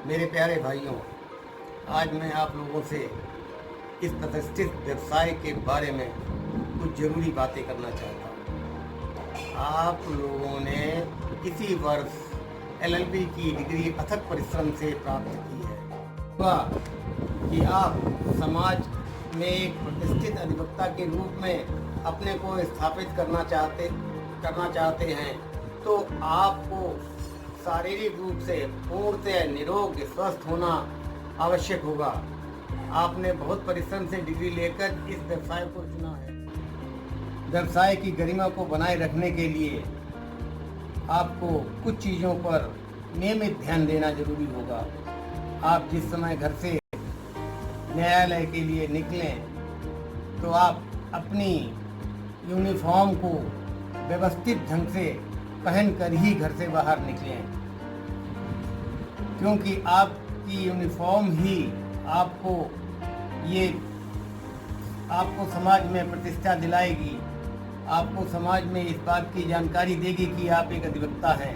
मेरे प्यारे भाइयों, आज मैं आप लोगों से इस प्रतिष्ठित व्यवसाय के बारे में कुछ ज़रूरी बातें करना चाहता हूँ। आप लोगों ने इसी वर्ष एलएलबी की डिग्री अथक परिश्रम से प्राप्त की है। वह कि आप समाज में एक प्रतिष्ठित अधिवक्ता के रूप में अपने को स्थापित करना चाहते हैं, तो आपको शारीरिक रूप से पूर्णतः निरोग स्वस्थ होना आवश्यक होगा। आपने बहुत परिश्रम से डिग्री लेकर इस व्यवसाय को चुना है। व्यवसाय की गरिमा को बनाए रखने के लिए आपको कुछ चीज़ों पर नियमित ध्यान देना जरूरी होगा। आप जिस समय घर से न्यायालय के लिए निकलें तो आप अपनी यूनिफॉर्म को व्यवस्थित ढंग से पहनकर ही घर से बाहर निकलें, क्योंकि आपकी यूनिफॉर्म ही आपको समाज में प्रतिष्ठा दिलाएगी। आपको समाज में इस बात की जानकारी देगी कि आप एक अधिवक्ता हैं।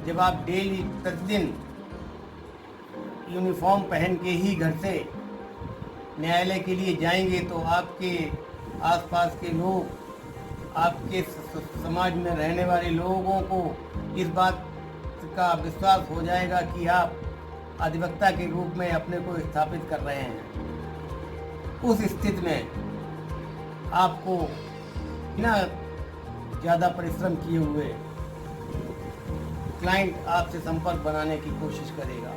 जब आप डेली प्रतिदिन यूनिफॉर्म पहन के ही घर से न्यायालय के लिए जाएंगे तो आपके आसपास के लोग, आपके समाज में रहने वाले लोगों को इस बात का विश्वास हो जाएगा कि आप अधिवक्ता के रूप में अपने को स्थापित कर रहे हैं। उस स्थिति में आपको बिना ज़्यादा परिश्रम किए हुए क्लाइंट आपसे संपर्क बनाने की कोशिश करेगा।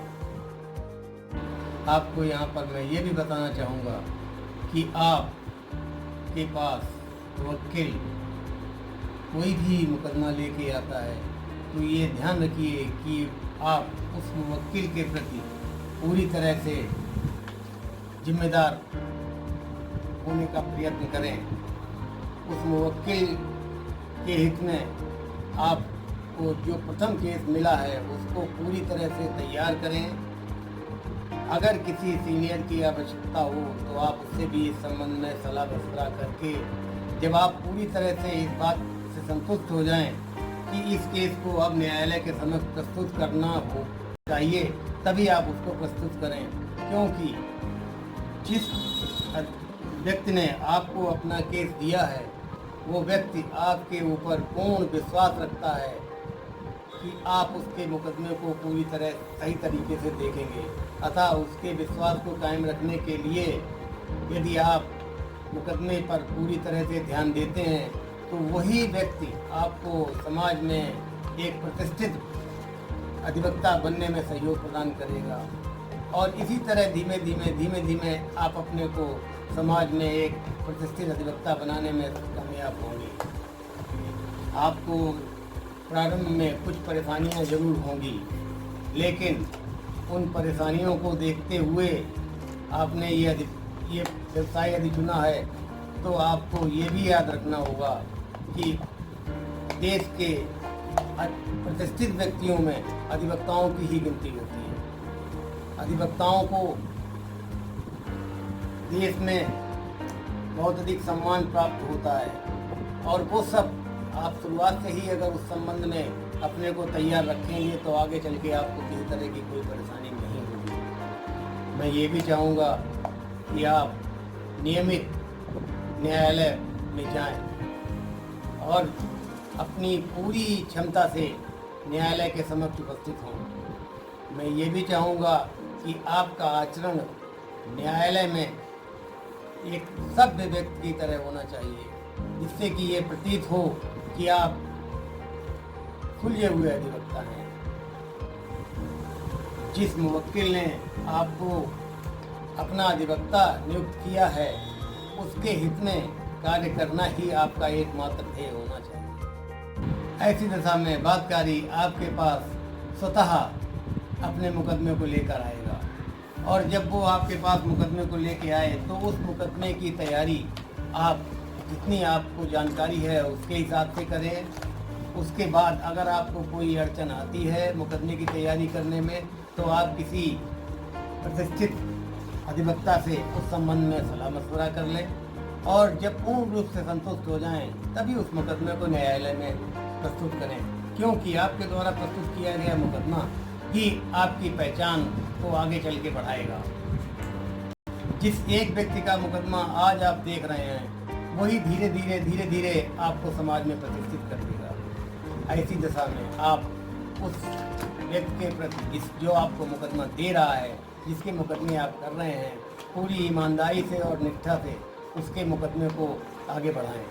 आपको यहाँ पर मैं ये भी बताना चाहूँगा कि आप के पास वकील कोई भी मुकदमा लेके आता है तो ये ध्यान रखिए कि आप उस वकील के प्रति पूरी तरह से जिम्मेदार होने का प्रयत्न करें। उस वकील के हित में आपको जो प्रथम केस मिला है उसको पूरी तरह से तैयार करें। अगर किसी सीनियर की आवश्यकता हो तो आप उससे भी इस संबंध में सलाह मशवरा करके, जब आप पूरी तरह से इस बात से संतुष्ट हो जाएं कि इस केस को अब न्यायालय के समक्ष प्रस्तुत करना हो चाहिए, तभी आप उसको प्रस्तुत करें। क्योंकि जिस व्यक्ति ने आपको अपना केस दिया है वो व्यक्ति आपके ऊपर पूर्ण विश्वास रखता है कि आप उसके मुकदमे को पूरी तरह सही तरीके से देखेंगे। अतः उसके विश्वास को कायम रखने के लिए यदि आप मुकदमे पर पूरी तरह से ध्यान देते हैं तो वही व्यक्ति आपको समाज में एक प्रतिष्ठित अधिवक्ता बनने में सहयोग प्रदान करेगा। और इसी तरह धीमे धीमे आप अपने को समाज में एक प्रतिष्ठित अधिवक्ता बनाने में कामयाब होंगे। आपको प्रारंभ में कुछ परेशानियां जरूर होंगी, लेकिन उन परेशानियों को देखते हुए आपने ये व्यवसाय यदि चुना है तो आपको ये भी याद रखना होगा कि देश के प्रतिष्ठित व्यक्तियों में अधिवक्ताओं की ही गिनती होती है। अधिवक्ताओं को देश में बहुत अधिक सम्मान प्राप्त होता है और वो सब आप शुरुआत से ही अगर उस संबंध में अपने को तैयार रखेंगे तो आगे चल के आपको किसी तरह की कोई परेशानी नहीं होगी। मैं ये भी चाहूँगा कि आप नियमित न्यायालय में जाएं और अपनी पूरी क्षमता से न्यायालय के समक्ष उपस्थित हों। मैं ये भी चाहूँगा कि आपका आचरण न्यायालय में एक सभ्य व्यक्ति की तरह होना चाहिए, जिससे कि ये प्रतीत हो कि आप सुलझे हुए अधिवक्ता हैं। जिस मुवक्किल ने आपको अपना अधिवक्ता नियुक्त किया है उसके हित में कार्य करना ही आपका एकमात्र ध्येय होना चाहिए। ऐसी दशा में बातकारी आपके पास स्वतः अपने मुकदमे को लेकर आएगा और जब वो आपके पास मुकदमे को लेकर आए तो उस मुकदमे की तैयारी आप जितनी आपको जानकारी है उसके हिसाब से करें। उसके बाद अगर आपको कोई अड़चन आती है मुकदमे की तैयारी करने में तो आप किसी प्रतिष्ठित अधिवक्ता से उस संबंध में सलाह मशवरा कर लें और जब पूर्ण रूप से संतुष्ट हो जाएं तभी उस मुकदमे को न्यायालय में प्रस्तुत करें, क्योंकि आपके द्वारा प्रस्तुत किया गया मुकदमा ही आपकी पहचान को आगे चल के बढ़ाएगा। जिस एक व्यक्ति का मुकदमा आज आप देख रहे हैं, वही धीरे धीरे आपको समाज में प्रतिष्ठित कर देगा। ऐसी दशा में आप उस व्यक्ति के प्रति जो आपको मुकदमा दे रहा है, जिसके मुकदमे आप कर रहे हैं, पूरी ईमानदारी से और निष्ठा से उसके मुकदमे को आगे बढ़ाएं।